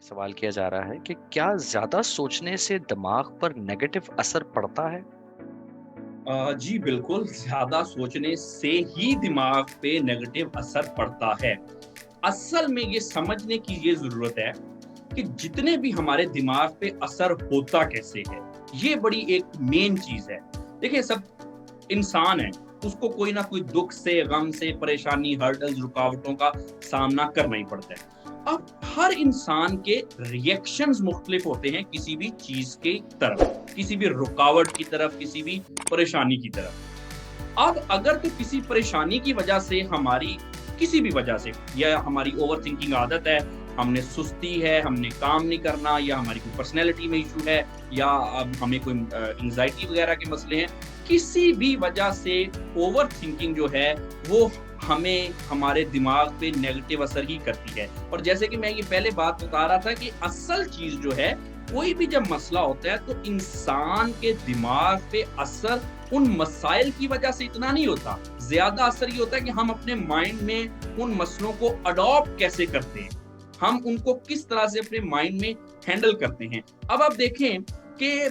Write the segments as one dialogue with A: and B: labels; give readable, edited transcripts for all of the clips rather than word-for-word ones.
A: सवाल किया जा रहा है कि क्या ज्यादा सोचने से दिमाग पर नेगेटिव असर पड़ता है?
B: जी बिल्कुल, ज़्यादा सोचने से ही दिमाग पे नेगेटिव असर पड़ता है। असल में ये समझने की ये ज़रूरत है कि जितने भी हमारे दिमाग पे असर होता कैसे है, ये बड़ी एक मेन चीज़ है। देखिए सब इंसान है, उसको कोई ना कोई दुःख से, गम से, परेशानी, हर्डल्स, रुकावटों का सामना करना ही पड़ता है। अब हर इंसान के रिएक्शंस मुख्तलिफ होते हैं किसी भी चीज़ की तरफ, किसी भी रुकावट की तरफ, किसी भी परेशानी की तरफ। अब अगर तो किसी परेशानी की वजह से हमारी किसी भी वजह से या हमारी ओवरथिंकिंग आदत है, हमने सुस्ती है, हमने काम नहीं करना या हमारी कोई पर्सनैलिटी में इश्यू है या हमें कोई एंग्ज़ायटी वगैरह के मसले हैं, किसी भी वजह से ओवरथिंकिंग जो है वो हमें हमारे दिमाग पे नेगेटिव असर ही करती है। और जैसे कि मैं ये पहले बात बता रहा था कि असल चीज़ जो है, कोई भी जब मसला होता है तो इंसान के दिमाग पे असर उन मसाइल की वजह से इतना नहीं होता। ज़्यादा असर ये होता है कि हम अपने माइंड में उन मसलों को अडॉप्ट कैसे करते हैं, हम उनको किस तरह से अपने माइंड में हैंडल करते हैं। अब आप देखें कि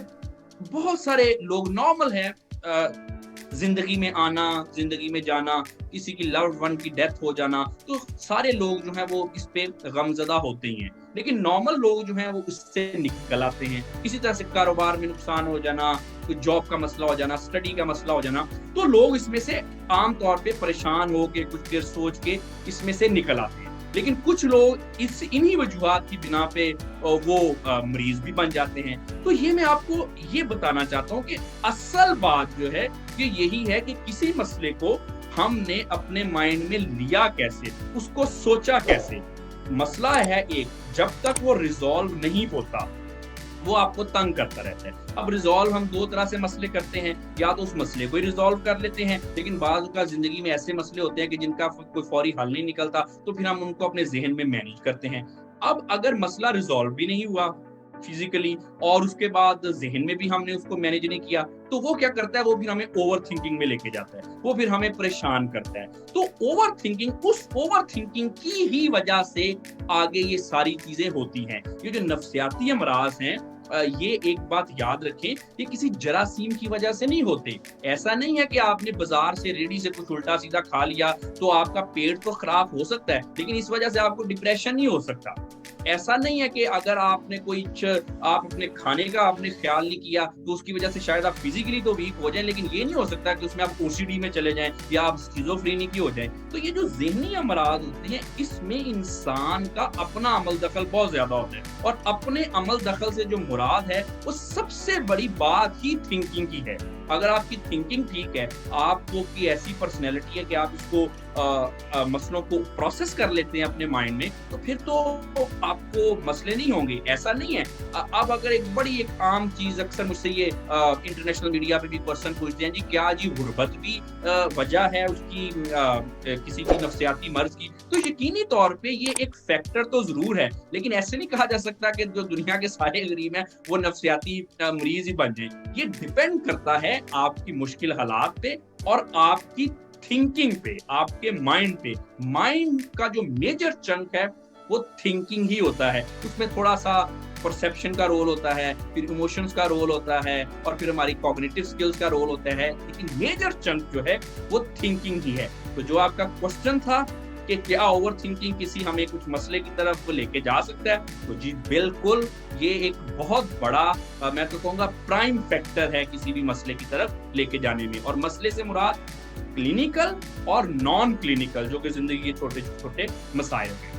B: बहुत सारे लोग नॉर्मल है, ज़िंदगी में आना, ज़िंदगी में जाना, किसी की लव्ड वन की डेथ हो जाना, तो सारे लोग जो हैं वो इस पे गमज़दा होते ही हैं। लेकिन नॉर्मल लोग जो हैं वो इससे निकल आते हैं। इसी तरह से कारोबार में नुकसान हो जाना, कोई जॉब का मसला हो जाना, स्टडी का मसला हो जाना, तो लोग इसमें से आम तौर पे परेशान होके कुछ देर सोच के इसमें से निकल आते हैं। लेकिन कुछ लोग इन्हीं वजूहात की बिना पे वो मरीज भी बन जाते हैं। तो ये मैं आपको ये बताना चाहता हूँ कि असल बात जो है ये यही है कि किसी मसले को हमने अपने माइंड में लिया कैसे, उसको सोचा कैसे। मसला है एक, जब तक वो रिजॉल्व नहीं होता वो आपको तंग करता रहता है। अब रिजॉल्व हम दो तरह से मसले करते हैं, या तो उस मसले को ही रिजॉल्व कर लेते हैं, लेकिन बाज़ का जिंदगी में ऐसे मसले होते हैं कि जिनका कोई फौरी हल नहीं निकलता, तो फिर हम उनको अपने जहन में मैनेज करते हैं। अब अगर मसला रिजॉल्व भी नहीं हुआ फिजिकली और उसके बाद जहन में भी हमने उसको मैनेज नहीं किया, तो वो क्या करता है, वो फिर हमें ओवर थिंकिंग में लेके जाता है, वो फिर हमें परेशान करता है। तो उस ओवर थिंकिंग की ही वजह से आगे ये सारी चीजें होती हैं। ये जो नफ्सियाती अमराज हैं, ये एक बात याद रखें, ये किसी जरासीम की वजह से नहीं होते। ऐसा नहीं है कि आपने बाजार से रेडी से कुछ उल्टा सीधा खा लिया तो आपका पेट तो खराब हो सकता है, लेकिन इस वजह से आपको डिप्रेशन नहीं हो सकता। ऐसा नहीं है कि अगर आपने आप अपने खाने का आपने ख्याल नहीं किया तो उसकी वजह से शायद आप फिजिकली तो वीक हो जाएं, लेकिन ये नहीं हो सकता कि उसमें आप ओसीडी में चले जाएं या आप स्किज़ोफ्रेनिक हो जाएं। तो ये जो ज़हनी अमराज होते हैं, इसमें इंसान का अपना अमल दखल बहुत ज्यादा होता है, और अपने अमल दखल से जो मुराद है वो सबसे बड़ी बात ही थिंकिंग की है। अगर आपकी थिंकिंग ठीक है, आपको की ऐसी पर्सनैलिटी है कि आप इसको मसलों को प्रोसेस कर लेते हैं अपने माइंड में, तो फिर तो आपको मसले नहीं होंगे। ऐसा नहीं है। अब अगर एक आम चीज अक्सर मुझसे ये इंटरनेशनल मीडिया पे भी पर्सन पूछते हैं, जी क्या जी गुर्बत भी वजह है उसकी किसी की नफ्सियाती मर्ज की, तो यकीनी तौर पे ये एक फैक्टर तो जरूर है, लेकिन ऐसे नहीं कहा जा सकता कि जो दुनिया के सारे गरीब हैं वो नफ्सियाती मरीज ही बन जाए। ये डिपेंड करता है आपकी मुश्किल हालात पे और आपकी थिंकिंग पे, आपके माइंड पे। माइंड का जो मेजर चंक है वो थिंकिंग ही होता है। उसमें थोड़ा सा परसेप्शन का रोल होता है, फिर इमोशंस का रोल होता है, और फिर हमारी कॉग्निटिव स्किल्स का रोल होता है, लेकिन मेजर चंक जो है वो थिंकिंग ही है। तो जो आपका क्वेश्चन था कि क्या ओवर थिंकिंग किसी हमें कुछ मसले की तरफ लेके जा सकता है, तो जी बिल्कुल, ये एक बहुत बड़ा मैं तो कहूँगा प्राइम फैक्टर है किसी भी मसले की तरफ लेके जाने में। और मसले से मुराद क्लिनिकल और नॉन क्लिनिकल जो कि जिंदगी के छोटे छोटे मसाइल हैं।